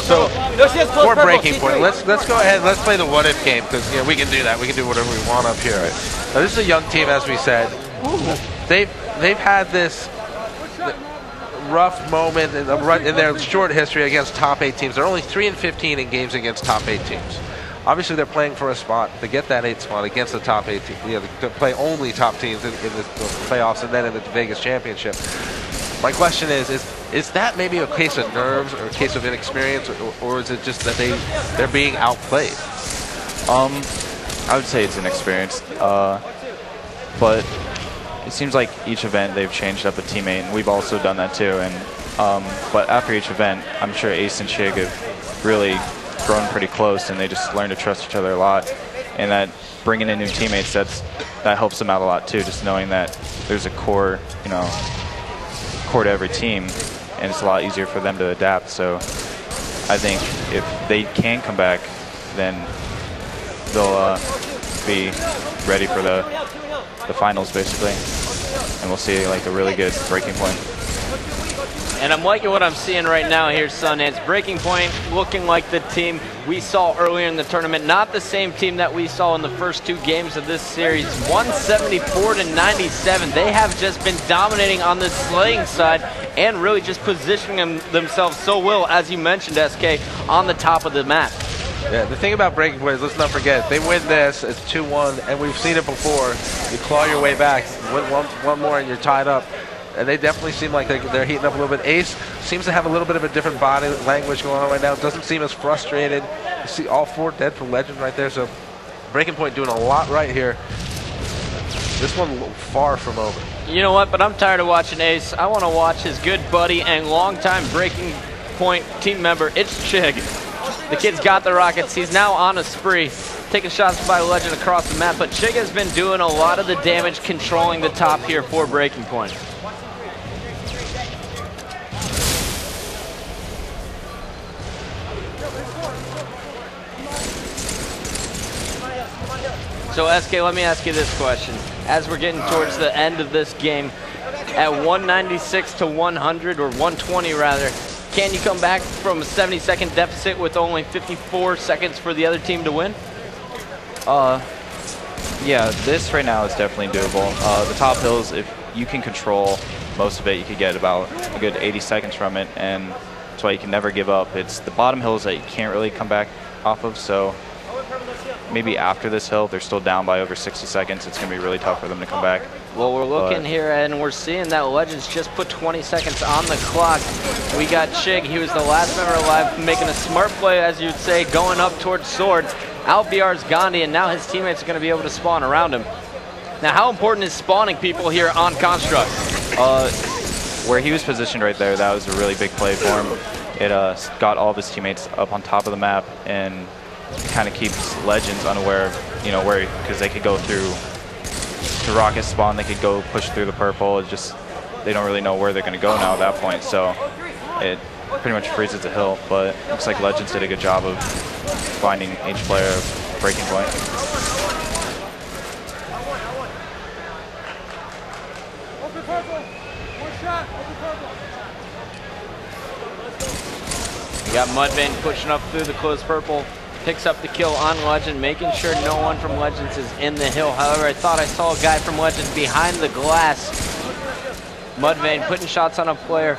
So for breaking point, let's go ahead. Let's play the what if game because we can do that. We can do whatever we want up here. Right? Now, this is a young team, as we said. They've had this rough moment in their short history against top 8 teams. They're only 3-15 in games against top 8 teams. Obviously, they're playing for a spot to get that 8th spot against the top 8 teams. To play only top teams in the playoffs and then in the Vegas Championship. My question is that maybe a case of nerves or a case of inexperience, or is it just that they're being outplayed? I would say it's inexperience, but it seems like each event they've changed up a teammate, and we've also done that too. And but after each event, I'm sure Ace and Chig have really grown pretty close, and they just learn to trust each other a lot. And that bringing in new teammates, that helps them out a lot too. Just knowing that there's a core, core to every team, and it's a lot easier for them to adapt. So I think if they can come back, then they'll be ready for the finals basically, and we'll see like a really good breaking point. And I'm liking what I'm seeing right now here, Sundance. Breaking point looking like the team we saw earlier in the tournament. Not the same team that we saw in the first 2 games of this series. 174-97. They have just been dominating on the slaying side and really just positioning themselves so well, as you mentioned, SK, on the top of the map. Yeah, the thing about breaking point is, let's not forget, they win this, it's 2-1, and we've seen it before. You claw your way back, win one more, and you're tied up. And they definitely seem like they're heating up a little bit. Ace seems to have a little bit of a different body language going on right now. Doesn't seem as frustrated. You see all 4 dead for Legend right there. So breaking point doing a lot right here. This one far from over. You know what? But I'm tired of watching Ace. I want to watch his good buddy and longtime breaking point team member. It's Chig. The kid's got the rockets. He's now on a spree, taking shots by Legend across the map. But Chig has been doing a lot of the damage, controlling the top here for breaking point. So SK, let me ask you this question. As we're getting towards the end of this game, at 196 to 100, or 120 rather, can you come back from a 70-second deficit with only 54 seconds for the other team to win? Yeah, this right now is definitely doable. The top hills, if you can control most of it, you could get about a good 80 seconds from it, and that's why you can never give up. It's the bottom hills that you can't really come back off of, so maybe after this hill, they're still down by over 60 seconds. It's going to be really tough for them to come back. Well, we're looking here, and we're seeing that Legends just put 20 seconds on the clock. We got Chig. He was the last member alive, making a smart play, as you'd say, going up towards Sword. Out BR's Gandhi, and now his teammates are going to be able to spawn around him. Now, how important is spawning people here on Construct? Where he was positioned right there, that was a really big play for him. It got all of his teammates up on top of the map, and kind of keeps Legends unaware of, where, because they could go through the rocket spawn, they could go push through the purple. It's just, they don't really know where they're going to go now at that point, so it pretty much freezes the hill. But it looks like Legends did a good job of finding each player a breaking point. We got Mudvayne pushing up through the close purple. Picks up the kill on Legend, making sure no one from Legends is in the hill. However, I thought I saw a guy from Legends behind the glass. Mudvayne putting shots on a player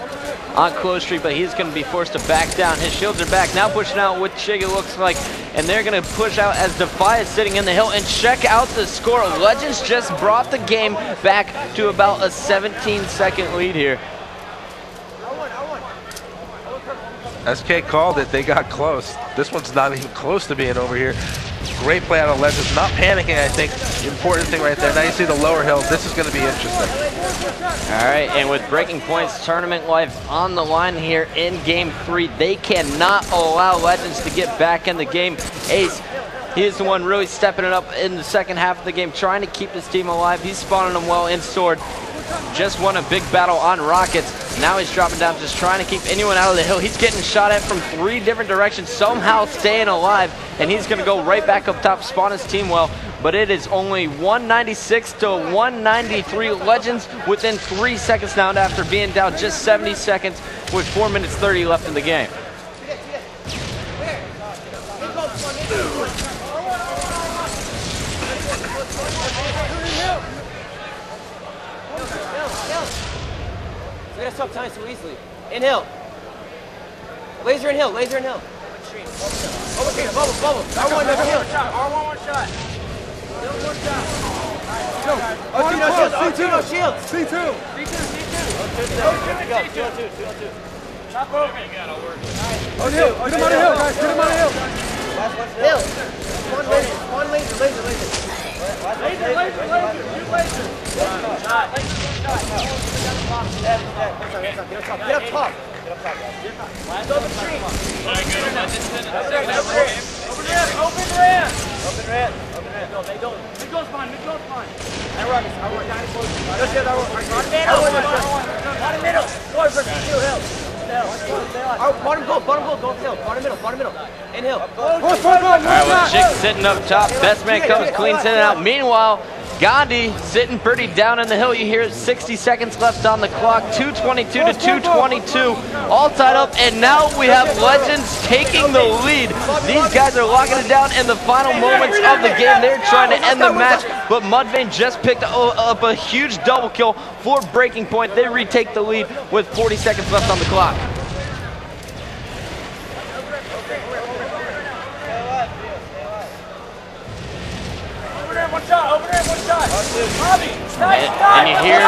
on close street, but he's going to be forced to back down. His shields are back, now pushing out with Chig, it looks like, and they're going to push out as Defy is sitting in the hill. And check out the score. Legends just brought the game back to about a 17-second lead here. SK called it. They got close. This one's not even close to being over here. Great play out of Legends. Not panicking, I think. Important thing right there. Now you see the lower hill. This is going to be interesting. All right, and with Breaking Point's tournament life on the line here in Game 3, they cannot allow Legends to get back in the game. Ace, he is the one really stepping it up in the second half of the game, trying to keep his team alive. He's spawning them well in Sword. just won a big battle on Rockets. Now he's dropping down, just trying to keep anyone out of the hill. He's getting shot at from 3 different directions, somehow staying alive, and he's going to go right back up top, spawn his team well. But it is only 196 to 193. Legends within 3 seconds now after being down just 70 seconds with 4 minutes 30 left in the game. We're gonna stop time so easily. Inhale. Laser inhale, laser inhale. Bubble, bubble, bubble. R1, no shield. R1, one shot. Go. Oh, no shield. C2, no shield. C2. C2. Chop over. On hill. Get him on the hill, guys. Get him on the hill. Hill. One laser. Laser. Get up top. Open ramp. No, they don't. Mid goes fine. I run. Not in middle. Boy versus two hill. Bottom goal, go hill. Bottom middle. Inhale. All right, well, Chig sitting up top. Best man comes clean, sitting out. Meanwhile, Gandhi sitting pretty down in the hill. You hear 60 seconds left on the clock. 222 to 222. All tied up, and now we have Legends taking the lead. These guys are locking it down in the final moments of the game. They're trying to end the match, but Mudvayne just picked up a huge double kill for Breaking Point. They retake the lead with 40 seconds left on the clock. And you hear,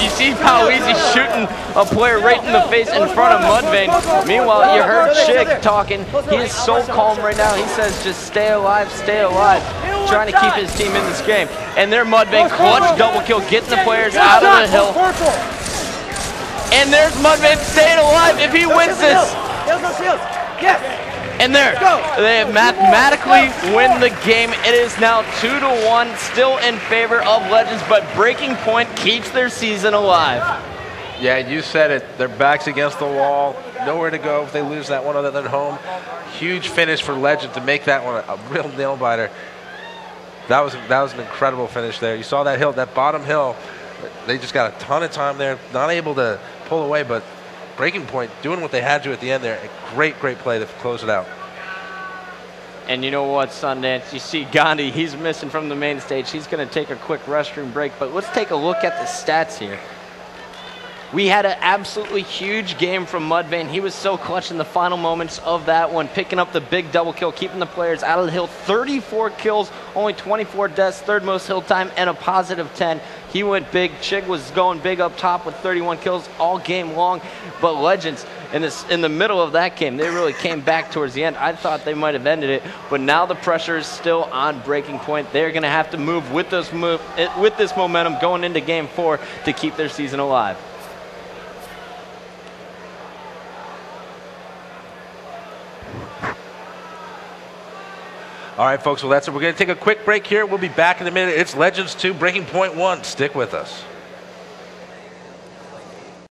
you see Poweezy shooting a player right in the face in front of Mudvayne. Meanwhile, you heard Chig talking. He is so calm right now. He says, just stay alive, trying to keep his team in this game. And there Mudvayne, clutch double kill, getting the players out of the hill. And there's Mudvayne staying alive if he wins this. And there, they mathematically win the game. It is now 2-1, still in favor of Legends, but Breaking Point keeps their season alive. Yeah, you said it. Their backs against the wall, nowhere to go if they lose that one other than home. Huge finish for Legend to make that one a real nail biter. That was an incredible finish there. You saw that hill, that bottom hill. They just got a ton of time there, not able to pull away, but Breaking Point doing what they had to at the end there. A great play to close it out. And you know what, Sundance? You see Gandhi, he's missing from the main stage. He's going to take a quick restroom break, but let's take a look at the stats here. We had an absolutely huge game from Mudvayne. He was so clutch in the final moments of that one, picking up the big double kill, keeping the players out of the hill. 34 kills, only 24 deaths, third most hill time, and a positive 10. He went big. Chig was going big up top with 31 kills all game long. But Legends, in the middle of that game, they really came back towards the end. I thought they might have ended it, but now the pressure is still on Breaking Point. They're going to have to move with this momentum going into Game 4 to keep their season alive. All right, folks, well, that's it. We're going to take a quick break here. We'll be back in a minute. It's Legends 2, Breaking Point 1. Stick with us.